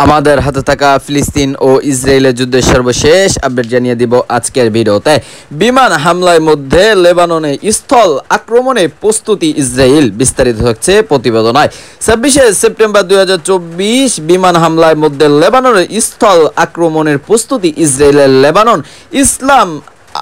আমাদের হাতে থাকা ফিলিস্তিন ও ইসরায়েলের যুদ্ধের সর্বশেষ আপডেট জানিয়ে দিব আজকের ভিডিওতে। বিমান হামলার মধ্যে লেবাননে স্থল আক্রমণে প্রস্তুতি ইসরায়েল, বিস্তারিত হচ্ছে প্রতিবেদনায়। 26 সেপ্টেম্বর 2024 বিমান হামলার মধ্যে লেবাননের স্থল আক্রমণের প্রস্তুতি ইসরায়েলের। লেবানন ইসলাম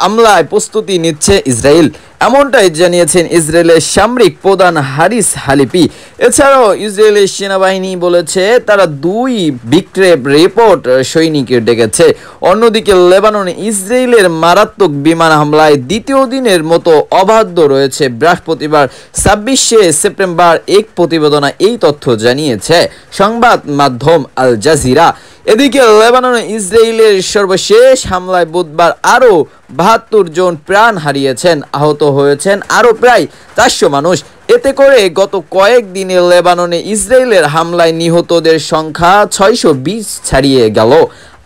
হামলায় প্রস্তুতি নিচ্ছে ইসরায়েল, এমনটাই জানিয়েছেন ইসরায়েলের সামরিক প্রধান হারিস হালিপি। এছাড়াও ইসরায়েলের সেনাবাহিনী বলেছে তারা 2 বিক্ষেপ রিপোর্ট সৈনিকের ডেকেছে। অন্যদিকে লেবাননে ইসরায়েলের মারাত্মক বিমান হামলায় দ্বিতীয় দিনের মতো অবাধ্য রয়েছে। বৃহস্পতিবার 26 সেপ্টেম্বর এক প্রতিবেদনে এই তথ্য জানিয়েছে সংবাদ মাধ্যম আল জাজিরা। এদিকে লেবাননে ইসরায়েলের সর্বশেষ হামলায় বুধবার আরও 72 জন প্রাণ হারিয়েছেন, আহত হয়েছেন আরও প্রায় 400 মানুষ। এতে করে গত কয়েকদিনে লেবাননে ইসরায়েলের হামলায় নিহতদের সংখ্যা 620 ছাড়িয়ে গেল।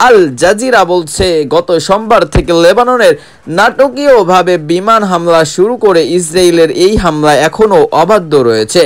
আল জাজিরা বলছে, গত সোমবার থেকে লেবাননের নাটকীয়ভাবে বিমান হামলা শুরু করে ইসরায়েলের এই হামলা এখনও অবাধ্য রয়েছে।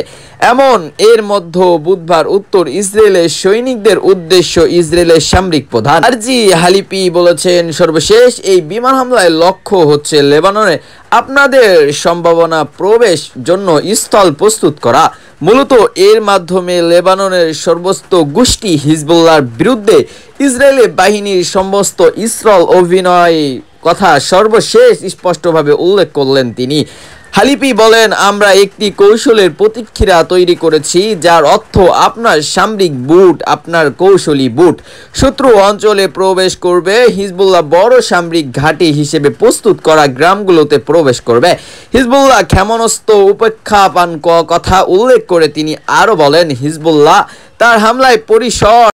এর মধ্যে বুধবার উত্তর ইসরায়েলের সৈনিকদের উদ্দেশ্য ইসরায়েলের সামরিক প্রধান হারজি হালিপি বলেছেন, সর্বশেষ এই বিমান হামলায় লক্ষ্য হচ্ছে লেবাননে আপনাদের সম্ভাবনা প্রবেশ জন্য স্থল প্রস্তুত করা। মূলত এর মাধ্যমে লেবাননের সর্বোচ্চ গোষ্ঠী হিজবুল্লাহর বিরুদ্ধে ইসরায়েলি বাহিনীর সমস্ত ইসরায়েল অভিনয় কথা সর্বশেষ স্পষ্টভাবে উল্লেখ করলেন তিনি। হালিপি বলেন, আমরা একটি কৌশলের প্রতিক্রিয়া তৈরি করেছি যার অর্থ আপনার সামরিক বুট, আপনার কৌশলী বুট শত্রু অঞ্চলে প্রবেশ করবে। হিজবুল্লাহ বড় সামরিক ঘাঁটি হিসেবে প্রস্তুত করা গ্রামগুলোতে প্রবেশ করবে। হিজবুল্লাহ ক্ষেপণাস্ত্র উপেক্ষা পান কথা উল্লেখ করে তিনি আরও বলেন, হিজবুল্লাহ তার হামলায় পরিসর